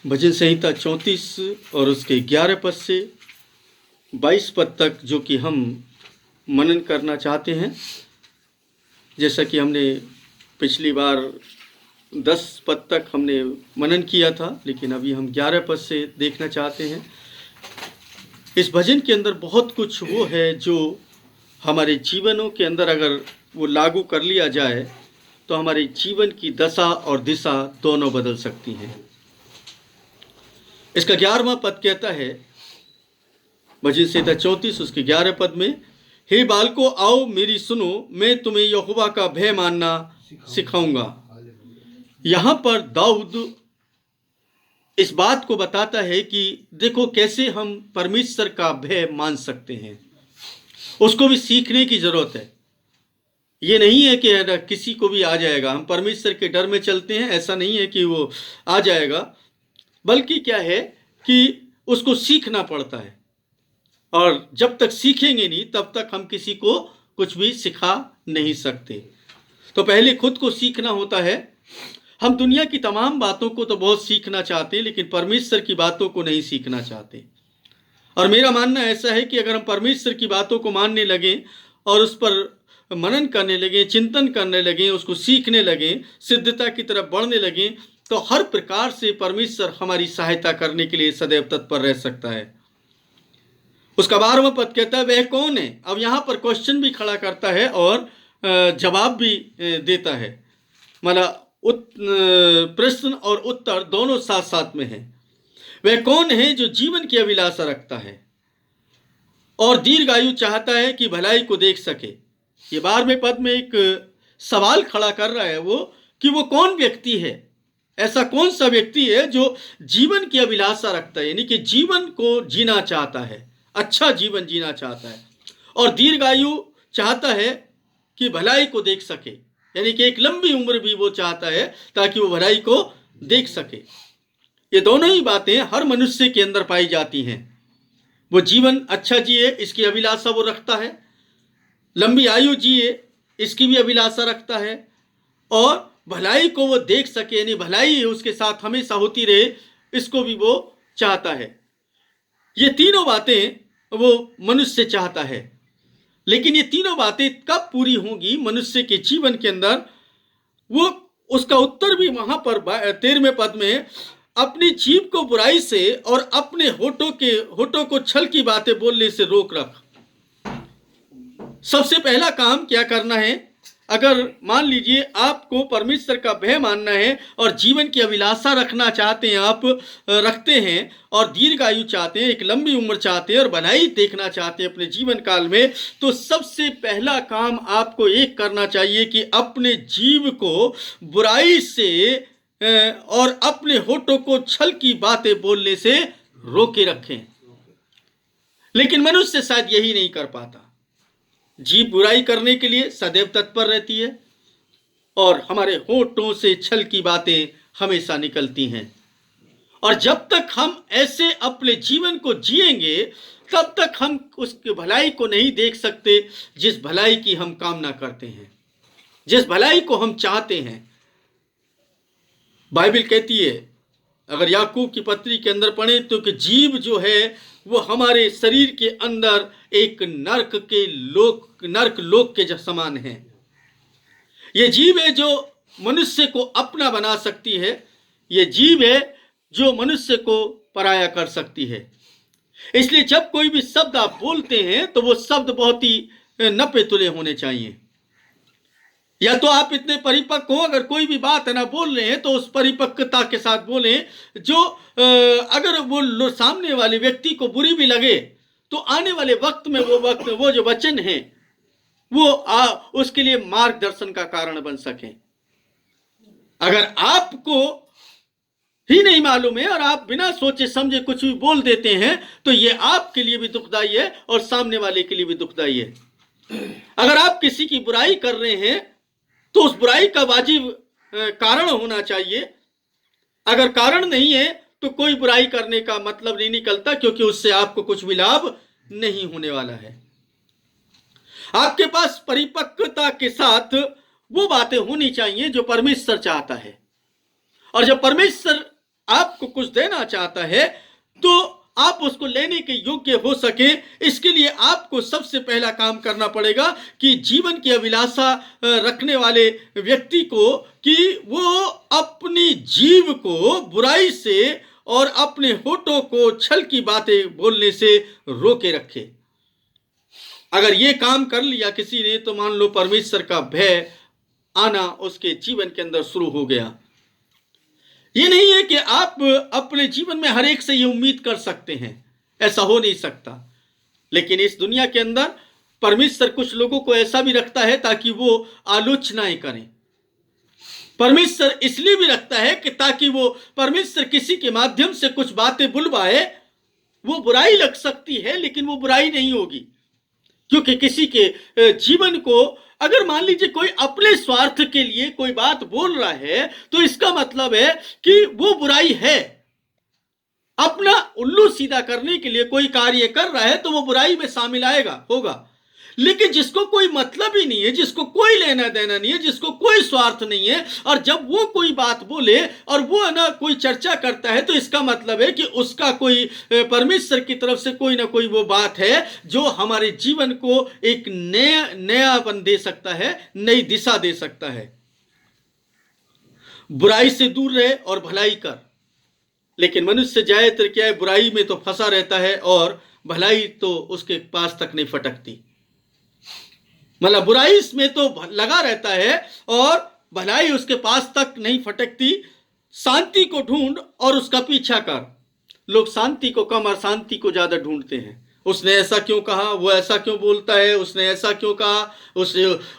भजन संहिता 34 और उसके 11 पद से 22 पद तक जो कि हम मनन करना चाहते हैं। जैसा कि हमने पिछली बार 10 पद तक हमने मनन किया था, लेकिन अभी हम 11 पद से देखना चाहते हैं। इस भजन के अंदर बहुत कुछ वो है जो हमारे जीवनों के अंदर अगर वो लागू कर लिया जाए तो हमारे जीवन की दशा और दिशा दोनों बदल सकती हैं। इसका 11वां पद कहता है, भजन संहिता 34 उसके 11 पद में, हे बालको आओ मेरी सुनो, मैं तुम्हें यहोवा का भय मानना सिखाऊंगा। यहाँ पर दाऊद इस बात को बताता है कि देखो कैसे हम परमेश्वर का भय मान सकते हैं। उसको भी सीखने की जरूरत है। ये नहीं है कि किसी को भी आ जाएगा, हम परमेश्वर के डर में चलते हैं, ऐसा नहीं है कि वो आ जाएगा, बल्कि क्या है कि उसको सीखना पड़ता है। और जब तक सीखेंगे नहीं तब तक हम किसी को कुछ भी सिखा नहीं सकते। तो पहले खुद को सीखना होता है। हम दुनिया की तमाम बातों को तो बहुत सीखना चाहते हैं, लेकिन परमेश्वर की बातों को नहीं सीखना चाहते। और मेरा मानना ऐसा है कि अगर हम परमेश्वर की बातों को मानने लगें और उस पर मनन करने लगें, चिंतन करने लगें, उसको सीखने लगें, सिद्धता की तरफ बढ़ने लगें, तो हर प्रकार से परमेश्वर हमारी सहायता करने के लिए सदैव तत्पर रह सकता है। उसका 12वां पद कहता है, वह कौन है। अब यहाँ पर क्वेश्चन भी खड़ा करता है और जवाब भी देता है। मतलब प्रश्न और उत्तर दोनों साथ साथ में है। वह कौन है जो जीवन की अभिलाषा रखता है और दीर्घायु चाहता है कि भलाई को देख सके। ये 12वें पद में एक सवाल खड़ा कर रहा है वो कि वो कौन व्यक्ति है, ऐसा कौन सा व्यक्ति है जो जीवन की अभिलाषा रखता है, यानी कि जीवन को जीना चाहता है, अच्छा जीवन जीना चाहता है और दीर्घायु चाहता है कि भलाई को देख सके, यानी कि एक लंबी उम्र भी वो चाहता है ताकि वो भलाई को देख सके। ये दोनों ही बातें हर मनुष्य के अंदर पाई जाती हैं। वो जीवन अच्छा जिए इसकी अभिलाषा वो रखता है, लंबी आयु जिए इसकी भी अभिलाषा रखता है, और भलाई को वो देख सके, यानी भलाई उसके साथ हमेशा होती रहे, इसको भी वो चाहता है। ये तीनों बातें वो मनुष्य चाहता है। लेकिन ये तीनों बातें कब पूरी होंगी मनुष्य के जीवन के अंदर, वो उसका उत्तर भी वहां पर 13वें पद में, अपनी जीभ को बुराई से और अपने होठों को छल की बातें बोलने से रोक रख। सबसे पहला काम क्या करना है, अगर मान लीजिए आपको परमेश्वर का भय मानना है और जीवन की अभिलाषा रखना चाहते हैं, आप रखते हैं और दीर्घायु चाहते हैं, एक लंबी उम्र चाहते हैं और भलाई देखना चाहते हैं अपने जीवन काल में, तो सबसे पहला काम आपको एक करना चाहिए कि अपने जीव को बुराई से और अपने होठों को छल की बातें बोलने से रोके रखें। लेकिन मनुष्य शायद यही नहीं कर पाता। जीभ बुराई करने के लिए सदैव तत्पर रहती है और हमारे होठों से छल की बातें हमेशा निकलती हैं। और जब तक हम ऐसे अपने जीवन को जिएंगे तब तक हम उसकी भलाई को नहीं देख सकते जिस भलाई की हम कामना करते हैं, जिस भलाई को हम चाहते हैं। बाइबल कहती है, अगर याकूब की पत्री के अंदर पढ़े तो कि जीभ जो है वो हमारे शरीर के अंदर एक नरक लोक के समान है। ये जीभ है जो मनुष्य को अपना बना सकती है, ये जीभ है जो मनुष्य को पराया कर सकती है। इसलिए जब कोई भी शब्द आप बोलते हैं तो वो शब्द बहुत ही नपे तुले होने चाहिए। या तो आप इतने परिपक्व हो, अगर कोई भी बात है ना बोल रहे हैं तो उस परिपक्वता के साथ बोलें जो अगर वो सामने वाले व्यक्ति को बुरी भी लगे तो आने वाले वक्त में वो जो वचन है वो उसके लिए मार्गदर्शन का कारण बन सके। अगर आपको ही नहीं मालूम है और आप बिना सोचे समझे कुछ भी बोल देते हैं तो ये आपके लिए भी दुखदाई है और सामने वाले के लिए भी दुखदाई है। अगर आप किसी की बुराई कर रहे हैं तो उस बुराई का वाजिब कारण होना चाहिए। अगर कारण नहीं है तो कोई बुराई करने का मतलब नहीं निकलता, क्योंकि उससे आपको कुछ भी लाभ नहीं होने वाला है। आपके पास परिपक्वता के साथ वो बातें होनी चाहिए जो परमेश्वर चाहता है। और जब परमेश्वर आपको कुछ देना चाहता है तो आप उसको लेने के योग्य हो सके, इसके लिए आपको सबसे पहला काम करना पड़ेगा कि जीवन की अभिलाषा रखने वाले व्यक्ति को कि वो अपनी जीव को बुराई से और अपने होठों को छल की बातें बोलने से रोके रखे। अगर ये काम कर लिया किसी ने तो मान लो परमेश्वर का भय आना उसके जीवन के अंदर शुरू हो गया। ये नहीं है कि आप अपने जीवन में हर एक से ये उम्मीद कर सकते हैं, ऐसा हो नहीं सकता। लेकिन इस दुनिया के अंदर परमेश्वर कुछ लोगों को ऐसा भी रखता है ताकि वो आलोचनाएं करें। परमेश्वर इसलिए भी रखता है कि ताकि वो परमेश्वर किसी के माध्यम से कुछ बातें बुलवाए। वो बुराई लग सकती है लेकिन वो बुराई नहीं होगी, क्योंकि किसी के जीवन को अगर मान लीजिए कोई अपने स्वार्थ के लिए कोई बात बोल रहा है तो इसका मतलब है कि वो बुराई है। अपना उल्लू सीधा करने के लिए कोई कार्य कर रहा है तो वो बुराई में शामिल आएगा होगा। लेकिन जिसको कोई मतलब ही नहीं है, जिसको कोई लेना देना नहीं है, जिसको कोई स्वार्थ नहीं है, और जब वो कोई बात बोले और वो ना कोई चर्चा करता है तो इसका मतलब है कि उसका कोई परमेश्वर की तरफ से कोई ना कोई वो बात है जो हमारे जीवन को एक नयापन दे सकता है, नई दिशा दे सकता है। बुराई से दूर रहे और भलाई कर। लेकिन मनुष्य ज्यादातर क्या है, बुराई में तो फंसा रहता है और भलाई तो उसके पास तक नहीं फटकती। मतलब बुराई इसमें तो लगा रहता है और भलाई उसके पास तक नहीं फटकती। शांति को ढूंढ और उसका पीछा कर। लोग शांति को कम और शांति को ज्यादा ढूंढते हैं। उसने ऐसा क्यों कहा, वो ऐसा क्यों बोलता है, उसने ऐसा क्यों कहा,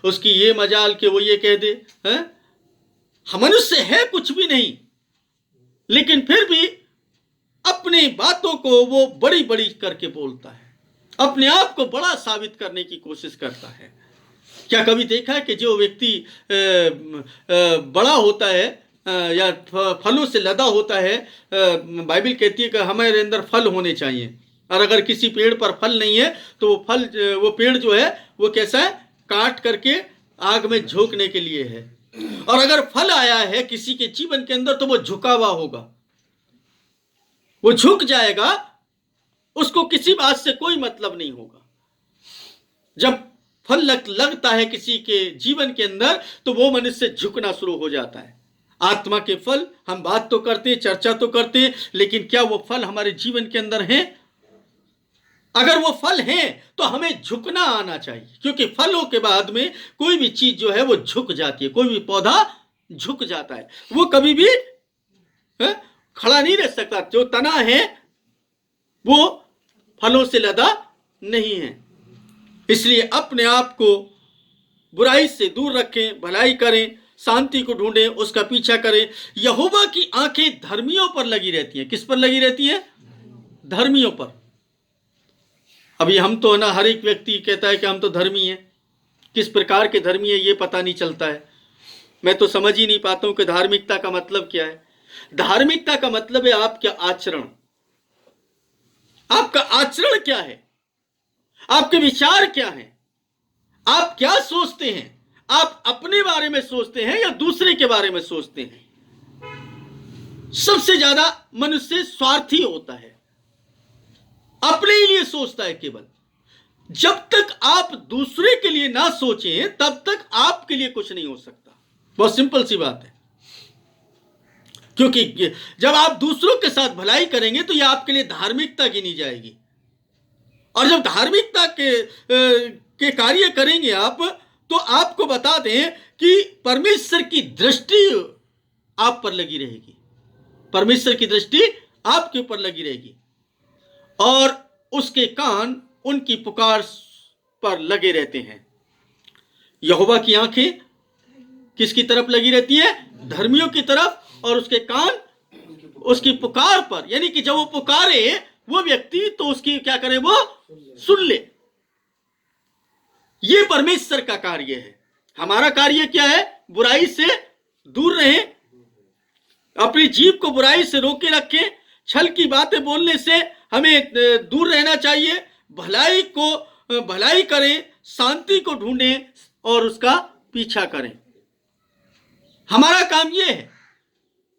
उसकी ये मजाल के वो ये कह दे। मनुष्य है कुछ भी नहीं, लेकिन फिर भी अपनी बातों को वो बड़ी बड़ी करके बोलता है, अपने आप को बड़ा साबित करने की कोशिश करता है। क्या कभी देखा है कि जो व्यक्ति बड़ा होता है या फलों से लदा होता है, बाइबल कहती है कि हमारे अंदर फल होने चाहिए, और अगर किसी पेड़ पर फल नहीं है तो वो पेड़ जो है वो कैसा है, काट करके आग में झोंकने के लिए है। और अगर फल आया है किसी के जीवन के अंदर तो वो झुका हुआ होगा, वो झुक जाएगा, उसको किसी बात से कोई मतलब नहीं होगा। जब फल लगता है किसी के जीवन के अंदर तो वो मनुष्य झुकना शुरू हो जाता है। आत्मा के फल हम बात तो करते हैं, चर्चा तो करते हैं, लेकिन क्या वो फल हमारे जीवन के अंदर हैं? अगर वो फल हैं तो हमें झुकना आना चाहिए, क्योंकि फलों के बाद में कोई भी चीज जो है वो झुक जाती है, कोई भी पौधा झुक जाता है, वो कभी भी खड़ा नहीं रह सकता। जो तना है वो फलों से लदा नहीं है। इसलिए अपने आप को बुराई से दूर रखें, भलाई करें, शांति को ढूंढें, उसका पीछा करें। यहोवा की आंखें धर्मियों पर लगी रहती हैं। किस पर लगी रहती है? धर्मियों पर। अभी हम तो ना, हर एक व्यक्ति कहता है कि हम तो धर्मी हैं। किस प्रकार के धर्मी है ये पता नहीं चलता है। मैं तो समझ ही नहीं पाता हूं कि धार्मिकता का मतलब क्या है। धार्मिकता का मतलब है आपका आचरण। आपका आचरण क्या है, आपके विचार क्या हैं, आप क्या सोचते हैं, आप अपने बारे में सोचते हैं या दूसरे के बारे में सोचते हैं। सबसे ज्यादा मनुष्य स्वार्थी होता है, अपने ही लिए सोचता है केवल। जब तक आप दूसरे के लिए ना सोचें तब तक आपके लिए कुछ नहीं हो सकता। बहुत सिंपल सी बात है। क्योंकि जब आप दूसरों के साथ भलाई करेंगे तो यह आपके लिए धार्मिकता गिनी जाएगी, और जब धार्मिकता के कार्य करेंगे आप, तो आपको बता दें कि परमेश्वर की दृष्टि आप पर लगी रहेगी। परमेश्वर की दृष्टि आपके ऊपर लगी रहेगी और उसके कान उनकी पुकार पर लगे रहते हैं। यहोवा की आंखें किसकी तरफ लगी रहती है? धर्मियों की तरफ, और उसके कान उसकी पुकार पर, यानी कि जब वो पुकारे वो व्यक्ति तो उसकी क्या करे, वो सुन ले। ये परमेश्वर का कार्य है। हमारा कार्य क्या है? बुराई से दूर रहें, अपनी जीभ को बुराई से रोके रखें, छल की बातें बोलने से हमें दूर रहना चाहिए, भलाई करें, शांति को ढूंढें और उसका पीछा करें। हमारा काम यह है।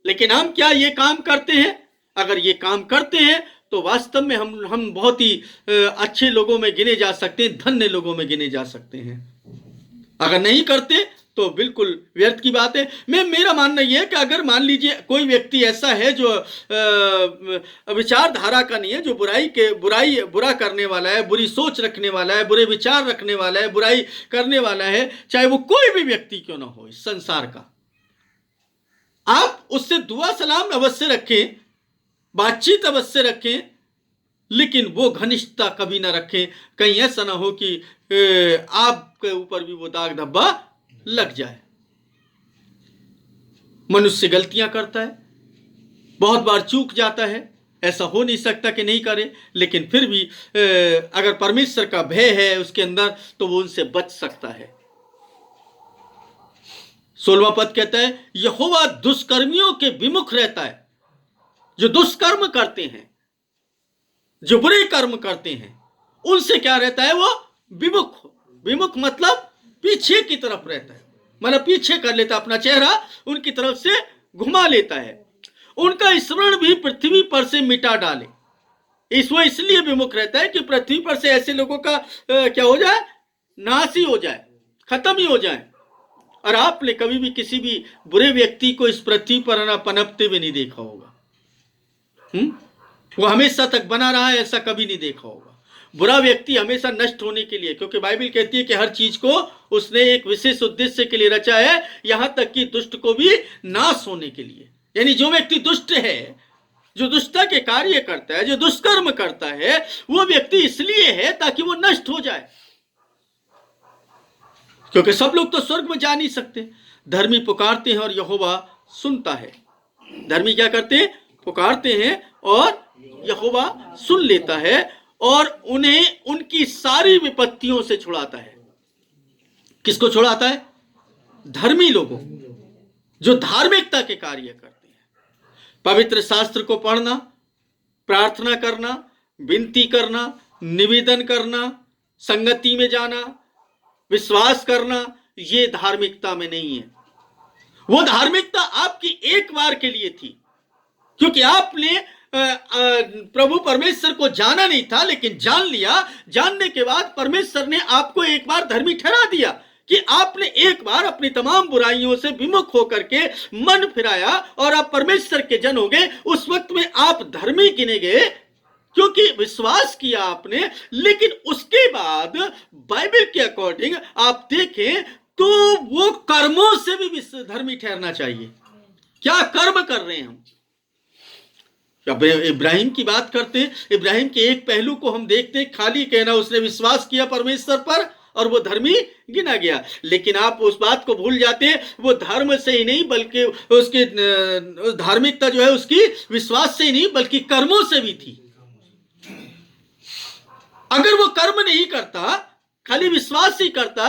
लेकिन हम क्या ये काम करते हैं? अगर ये काम करते हैं तो वास्तव में हम बहुत ही अच्छे लोगों में गिने जा सकते हैं, धन्य लोगों में गिने जा सकते हैं। अगर नहीं करते तो बिल्कुल व्यर्थ की बात है। मेरा मानना यह है कि अगर मान लीजिए कोई व्यक्ति ऐसा है जो विचारधारा का नहीं है, जो बुरा करने वाला है, बुरी सोच रखने वाला है, बुरे विचार रखने वाला है, बुराई करने वाला है, चाहे वो कोई भी व्यक्ति क्यों ना हो इस संसार का, आप उससे दुआ सलाम अवश्य रखें, बातचीत अवश्य रखें, लेकिन वो घनिष्ठता कभी ना रखें। कहीं ऐसा ना हो कि आपके ऊपर भी वो दाग धब्बा लग जाए। मनुष्य गलतियां करता है, बहुत बार चूक जाता है, ऐसा हो नहीं सकता कि नहीं करे, लेकिन फिर भी अगर परमेश्वर का भय है उसके अंदर तो वो उनसे बच सकता है। 16वां पद कहता है, यहोवा दुष्कर्मियों के विमुख रहता है। जो दुष्कर्म करते हैं, जो बुरे कर्म करते हैं, उनसे क्या रहता है? वो विमुख मतलब पीछे की तरफ रहता है, मतलब पीछे कर लेता, अपना चेहरा उनकी तरफ से घुमा लेता है। उनका स्मरण भी पृथ्वी पर से मिटा डाले। वो इसलिए विमुख रहता है कि पृथ्वी पर से ऐसे लोगों का क्या हो जाए? नाश ही हो जाए, खत्म ही हो जाए। और आपने कभी भी किसी भी बुरे व्यक्ति को इस पृथ्वी पर पनपते हुए नहीं देखा होगा। वो हमेशा तक बना रहा है, ऐसा कभी नहीं देखा होगा। बुरा व्यक्ति हमेशा नष्ट होने के लिए, क्योंकि बाइबल कहती है कि हर चीज को उसने एक विशेष उद्देश्य के लिए रचा है, यहां तक कि दुष्ट को भी नाश होने के लिए। यानी जो व्यक्ति दुष्ट है, जो दुष्टता के कार्य करता है, जो दुष्कर्म करता है, वो व्यक्ति इसलिए है ताकि वो नष्ट हो जाए, क्योंकि सब लोग तो स्वर्ग में जा नहीं सकते। धर्मी पुकारते हैं और यहोवा सुनता है। धर्मी क्या करते हैं? पुकारते हैं और यहोवा सुन लेता है और उन्हें उनकी सारी विपत्तियों से छुड़ाता है। किसको छुड़ाता है? धर्मी लोगों, जो धार्मिकता के कार्य करते हैं। पवित्र शास्त्र को पढ़ना, प्रार्थना करना, विनती करना, निवेदन करना, संगति में जाना, विश्वास करना, ये धार्मिकता में नहीं है। वो धार्मिकता आपकी एक बार के लिए थी, क्योंकि आपने प्रभु परमेश्वर को जाना नहीं था, लेकिन जान लिया। जानने के बाद परमेश्वर ने आपको एक बार धर्मी ठहरा दिया कि आपने एक बार अपनी तमाम बुराइयों से विमुख होकर के मन फिराया और आप परमेश्वर के जन हो गए। उस वक्त में आप धर्मी गिने गए, क्योंकि विश्वास किया आपने। लेकिन उसके बाद बाइबल के अकॉर्डिंग आप देखें तो वो कर्मों से भी धर्मी ठहरना चाहिए। क्या कर्म कर रहे हैं हम? इब्राहिम की बात करते हैं, इब्राहिम के एक पहलू को हम देखते हैं, खाली कहना उसने विश्वास किया परमेश्वर पर और वो धर्मी गिना गया। लेकिन आप उस बात को भूल जाते हैं, वो धर्म से ही नहीं बल्कि उसकी धार्मिकता जो है उसकी विश्वास से ही नहीं बल्कि कर्मों से भी थी। अगर वो कर्म नहीं करता, खाली विश्वास ही करता,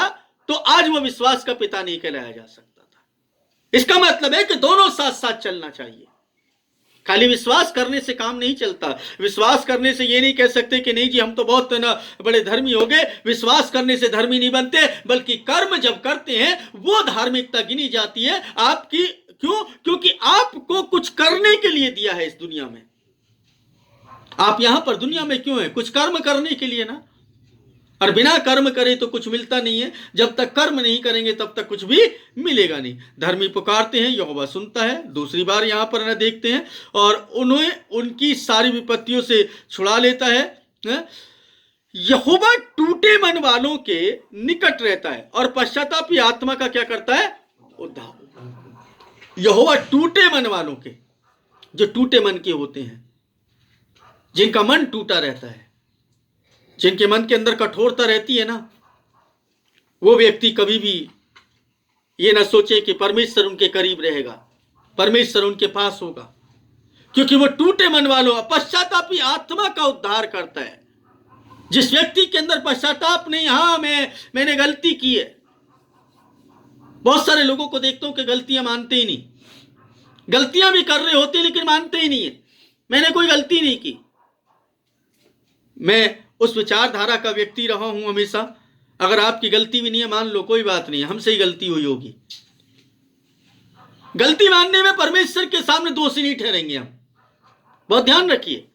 तो आज वो विश्वास का पिता नहीं कहलाया जा सकता था। इसका मतलब है कि दोनों साथ साथ चलना चाहिए। खाली विश्वास करने से काम नहीं चलता। विश्वास करने से ये नहीं कह सकते कि नहीं जी हम तो बहुत ना बड़े धर्मी हो गए। विश्वास करने से धर्मी नहीं बनते, बल्कि कर्म जब करते हैं वो धार्मिकता गिनी जाती है आपकी। क्यों? क्योंकि आपको कुछ करने के लिए दिया है इस दुनिया में। आप यहां पर दुनिया में क्यों हैं? कुछ कर्म करने के लिए ना। और बिना कर्म करे तो कुछ मिलता नहीं है। जब तक कर्म नहीं करेंगे तब तक कुछ भी मिलेगा नहीं। धर्मी पुकारते हैं, यहोवा सुनता है। दूसरी बार यहां पर ना देखते हैं और उन्हें उनकी सारी विपत्तियों से छुड़ा लेता है। यहोवा टूटे मन वालों के निकट रहता है और पश्चातापी आत्मा का क्या करता है? उद्धार। यहोवा टूटे मन वालों के, जो टूटे मन के होते हैं, जिनका मन टूटा रहता है, जिनके मन के अंदर कठोरता रहती है ना, वो व्यक्ति कभी भी ये ना सोचे कि परमेश्वर उनके करीब रहेगा, परमेश्वर उनके पास होगा, क्योंकि वो टूटे मन वालों पश्चातापी आत्मा का उद्धार करता है। जिस व्यक्ति के अंदर पश्चाताप नहीं, हाँ मैंने गलती की है। बहुत सारे लोगों को देखता हूं कि गलतियां मानते ही नहीं, गलतियां भी कर रहे होते लेकिन मानते ही नहीं है। मैंने कोई गलती नहीं की। मैं उस विचारधारा का व्यक्ति रहा हूं हमेशा। अगर आपकी गलती भी नहीं है, मान लो कोई बात नहीं, हमसे ही गलती हुई होगी। गलती मानने में परमेश्वर के सामने दोषी नहीं ठहरेंगे हम, बहुत ध्यान रखिए,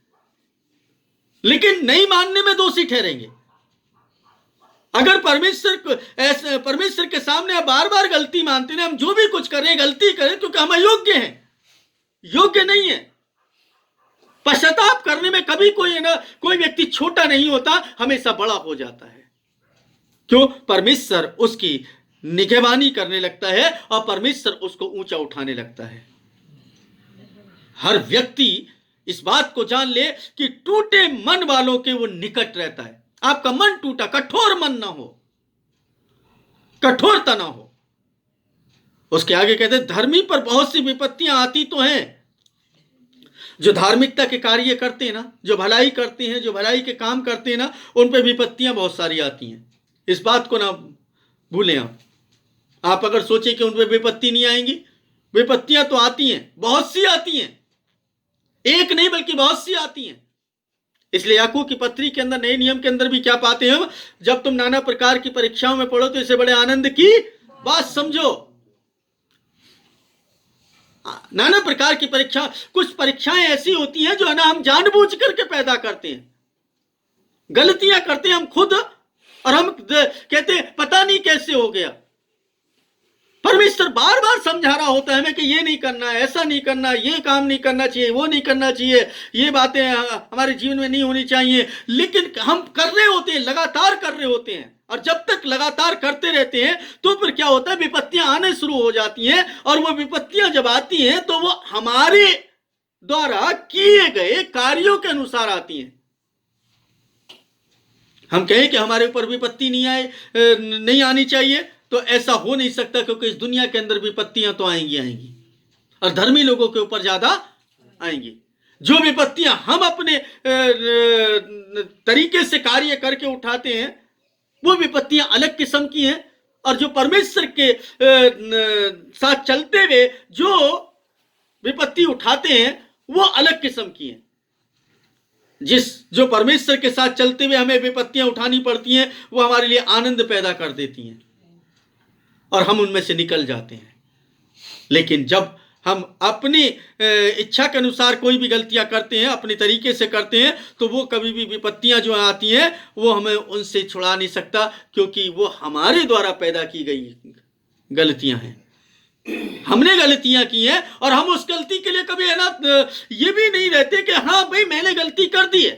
लेकिन नहीं मानने में दोषी ठहरेंगे। अगर परमेश्वर के सामने आप बार बार गलती मानते हैं, हम जो भी कुछ करें गलती करें क्योंकि हम अयोग्य हैं, योग्य नहीं है। पश्चाताप करने में कभी कोई व्यक्ति छोटा नहीं होता, हमेशा बड़ा हो जाता है। क्यों? परमेश्वर उसकी निगहबानी करने लगता है और परमेश्वर उसको ऊंचा उठाने लगता है। हर व्यक्ति इस बात को जान ले कि टूटे मन वालों के वो निकट रहता है। आपका मन टूटा, कठोर मन ना हो, कठोरता ना हो। उसके आगे कहते हैं धर्मी पर बहुत सी विपत्तियां आती तो हैं। जो धार्मिकता के कार्य करते हैं ना, जो भलाई करते हैं, जो भलाई के काम करते हैं ना, उन पे विपत्तियां बहुत सारी आती हैं। इस बात को ना भूलें आप अगर सोचें कि उन पे विपत्ति नहीं आएंगी, विपत्तियां तो आती हैं, बहुत सी आती हैं, एक नहीं बल्कि बहुत सी आती हैं। इसलिए याकूब की पत्री के अंदर, नए नियम के अंदर भी क्या पाते हैं हम? जब तुम नाना प्रकार की परीक्षाओं में पढ़ो तो इसे बड़े आनंद की बात समझो। नाना प्रकार की परीक्षा, कुछ परीक्षाएं ऐसी होती हैं जो है ना हम जानबूझ करके पैदा करते हैं, गलतियां करते हैं हम खुद, और हम कहते हैं पता नहीं कैसे हो गया। परमेश्वर बार बार समझा रहा होता है हमें कि ये नहीं करना, ऐसा नहीं करना, ये काम नहीं करना चाहिए, वो नहीं करना चाहिए, ये बातें हमारे जीवन में नहीं होनी चाहिए, लेकिन हम कर रहे होते हैं, लगातार कर रहे होते हैं। और जब तक लगातार करते रहते हैं तो फिर क्या होता है? विपत्तियां आने शुरू हो जाती हैं, और वो विपत्तियां जब आती हैं तो वो हमारे द्वारा किए गए कार्यों के अनुसार आती हैं। हम कहें कि हमारे ऊपर विपत्ति नहीं आनी चाहिए, तो ऐसा हो नहीं सकता, क्योंकि इस दुनिया के अंदर विपत्तियां तो आएंगी, और धर्मी लोगों के ऊपर ज्यादा आएंगी। जो विपत्तियां हम अपने तरीके से कार्य करके उठाते हैं वो विपत्तियां अलग किस्म की हैं, और जो परमेश्वर के साथ चलते हुए जो विपत्ति उठाते हैं वो अलग किस्म की हैं। जो परमेश्वर के साथ चलते हुए हमें विपत्तियां उठानी पड़ती हैं, वो हमारे लिए आनंद पैदा कर देती हैं और हम उनमें से निकल जाते हैं। लेकिन जब हम अपनी इच्छा के अनुसार कोई भी गलतियां करते हैं, अपने तरीके से करते हैं, तो वो कभी भी विपत्तियां जो आती हैं वो हमें उनसे छुड़ा नहीं सकता, क्योंकि वो हमारे द्वारा पैदा की गई गलतियां हैं। हमने गलतियां की हैं, और हम उस गलती के लिए कभी है ना ये भी नहीं रहते कि हाँ भाई मैंने गलती कर दी है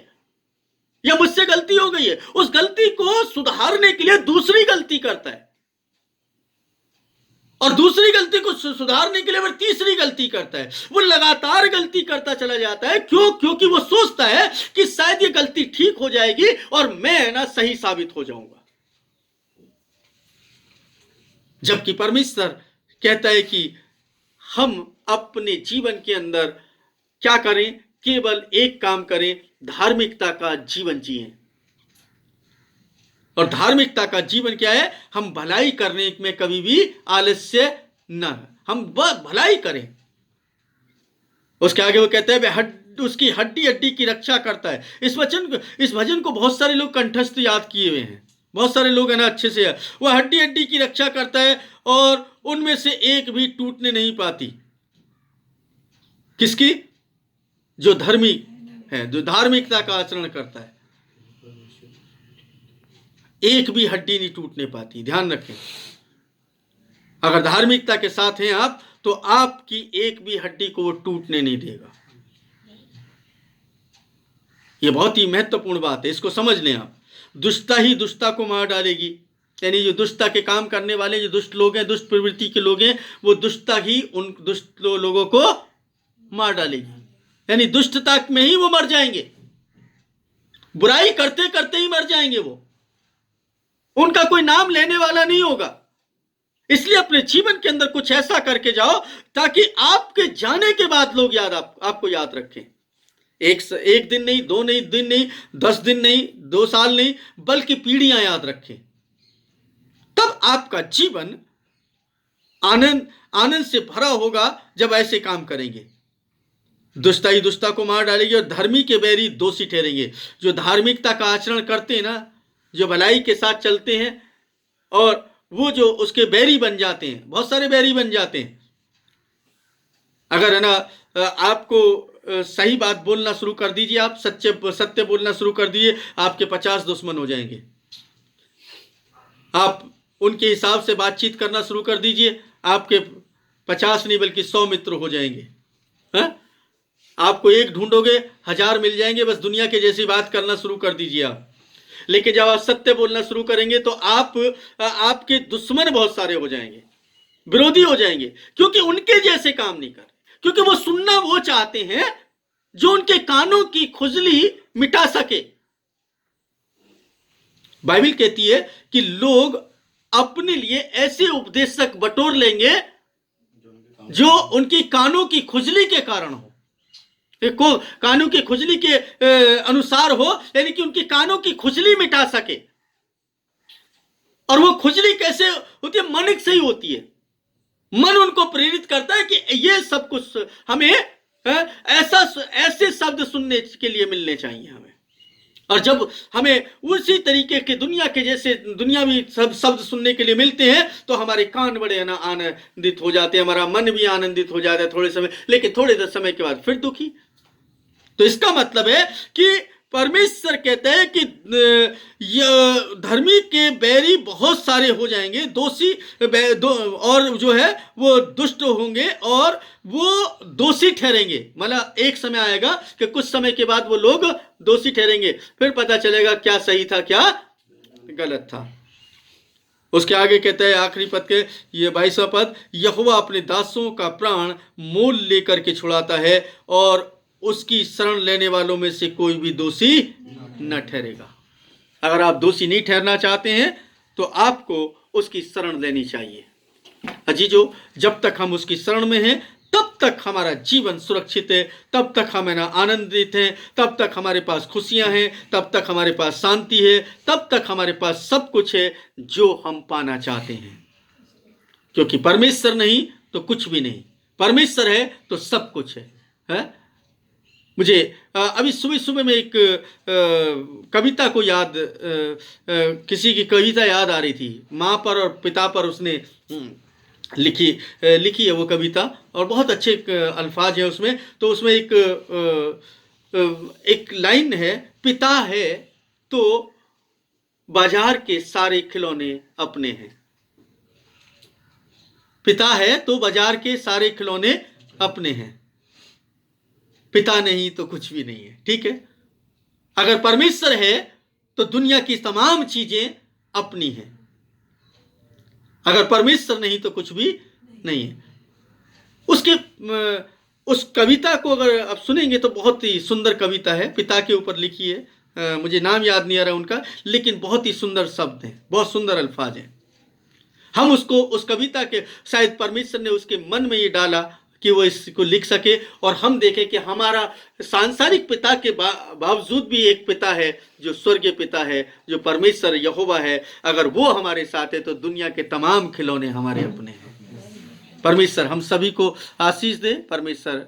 या मुझसे गलती हो गई है। उस गलती को सुधारने के लिए दूसरी गलती करता है, और दूसरी गलती को सुधारने के लिए वो तीसरी गलती करता है। वो लगातार गलती करता चला जाता है। क्यों? क्योंकि वो सोचता है कि शायद ये गलती ठीक हो जाएगी और मैं ना सही साबित हो जाऊंगा। जबकि परमेश्वर कहता है कि हम अपने जीवन के अंदर क्या करें? केवल एक काम करें, धार्मिकता का जीवन जिएं। और धार्मिकता का जीवन क्या है? हम भलाई करने में कभी भी आलस्य न, हम भलाई करें। उसके आगे वो कहते हैं उसकी हड्डी हड्डी की रक्षा करता है। इस भजन को बहुत सारे लोग कंठस्थ याद किए हुए हैं, बहुत सारे लोग है ना अच्छे से। वो हड्डी हड्डी की रक्षा करता है और उनमें से एक भी टूटने नहीं पाती। किसकी? जो धर्मी है, जो धार्मिकता का आचरण करता है, एक भी हड्डी नहीं टूटने पाती। ध्यान रखें, अगर धार्मिकता के साथ हैं आप तो आपकी एक भी हड्डी को वो टूटने नहीं देगा। ये बहुत ही महत्वपूर्ण बात है, इसको समझ लें आप। दुष्टता ही दुष्टता को मार डालेगी, यानी जो दुष्टता के काम करने वाले, जो दुष्ट लोग हैं, दुष्ट प्रवृत्ति के लोग हैं, वो दुष्टता ही उन दुष्ट लोगों को मार डालेगी। यानी दुष्टता में ही वो मर जाएंगे, बुराई करते करते ही मर जाएंगे। वो उनका कोई नाम लेने वाला नहीं होगा। इसलिए अपने जीवन के अंदर कुछ ऐसा करके जाओ ताकि आपके जाने के बाद लोग आपको याद रखें। एक दिन नहीं, 2 दिन नहीं, 10 दिन नहीं, 2 साल नहीं, बल्कि पीढ़ियां याद रखें। तब आपका जीवन आनंद से भरा होगा जब ऐसे काम करेंगे। दुष्टता ही दुष्टता को मार डालेगी और धर्मी के बैरी दोषी ठहरेंगे। जो धार्मिकता का आचरण करते हैं ना, जो भलाई के साथ चलते हैं, और वो जो उसके बैरी बन जाते हैं, बहुत सारे बैरी बन जाते हैं। अगर है ना आपको सही बात बोलना शुरू कर दीजिए, आप सत्य बोलना शुरू कर दीजिए, आपके 50 दुश्मन हो जाएंगे। आप उनके हिसाब से बातचीत करना शुरू कर दीजिए, आपके 50 नहीं बल्कि 100 मित्र हो जाएंगे। हाँ? आपको एक ढूंढोगे 1000 मिल जाएंगे, बस दुनिया के जैसी बात करना शुरू कर दीजिए आप। लेकिन जब आप सत्य बोलना शुरू करेंगे तो आपके दुश्मन बहुत सारे हो जाएंगे, विरोधी हो जाएंगे, क्योंकि उनके जैसे काम नहीं कर, क्योंकि वो सुनना वो चाहते हैं जो उनके कानों की खुजली मिटा सके। बाइबल कहती है कि लोग अपने लिए ऐसे उपदेशक बटोर लेंगे जो उनकी कानों की खुजली के कारण हो, कानों की खुजली के अनुसार हो, यानी कि उनकी कानों की खुजली मिटा सके। और वो खुजली कैसे होती है? मन से ही होती है। मन उनको प्रेरित करता है कि ये सब कुछ हमें ऐसे शब्द सुनने के लिए मिलने चाहिए हमें। और जब हमें उसी तरीके के दुनिया के जैसे दुनियावी सब शब्द सुनने के लिए मिलते हैं तो हमारे कान बड़े आनंदित हो जाते हैं, हमारा मन भी आनंदित हो जाता है थोड़े समय, लेकिन थोड़े समय के बाद फिर दुखी। तो इसका मतलब है कि परमेश्वर कहते हैं कि धर्मी के बैरी बहुत सारे हो जाएंगे, दोषी और जो है वो दुष्ट होंगे और वो दोषी ठहरेंगे। मतलब एक समय आएगा कि कुछ समय के बाद वो लोग दोषी ठहरेंगे, फिर पता चलेगा क्या सही था क्या गलत था। उसके आगे कहते हैं आखिरी पद के ये 22वां पद, यहोवा अपने दासों का प्राण मोल लेकर के छुड़ाता है और उसकी शरण लेने वालों में से कोई भी दोषी न ठहरेगा। अगर आप दोषी नहीं ठहरना चाहते हैं तो आपको उसकी शरण लेनी चाहिए। अजीजों, जब तक हम उसकी शरण में हैं तब तक हमारा जीवन सुरक्षित है, तब तक हम आनंदित हैं, तब तक हमारे पास खुशियां हैं, तब तक हमारे पास शांति है, तब तक हमारे पास सब कुछ है जो हम पाना चाहते हैं। क्योंकि परमेश्वर नहीं तो कुछ भी नहीं, परमेश्वर है तो सब कुछ है? मुझे अभी सुबह सुबह में एक कविता को याद किसी की कविता याद आ रही थी, माँ पर और पिता पर उसने लिखी है वो कविता, और बहुत अच्छे अल्फाज हैं उसमें। तो उसमें एक लाइन है, पिता है तो बाजार के सारे खिलौने अपने हैं। पिता है तो बाजार के सारे खिलौने अपने हैं, पिता नहीं तो कुछ भी नहीं है। ठीक है, अगर परमेश्वर है तो दुनिया की तमाम चीजें अपनी हैं, अगर परमेश्वर नहीं तो कुछ भी नहीं है। उस कविता को अगर आप सुनेंगे तो बहुत ही सुंदर कविता है, पिता के ऊपर लिखी है, मुझे नाम याद नहीं आ रहा उनका, लेकिन बहुत ही सुंदर शब्द हैं, बहुत सुंदर अल्फाज हैं। हम उसको उस कविता के शायद परमेश्वर ने उसके मन में ये डाला कि वो इसको लिख सके, और हम देखें कि हमारा सांसारिक पिता के बावजूद भी एक पिता है जो स्वर्गीय पिता है, जो परमेश्वर यहोवा है। अगर वो हमारे साथ है तो दुनिया के तमाम खिलौने हमारे अपने हैं। परमेश्वर हम सभी को आशीष दे, परमेश्वर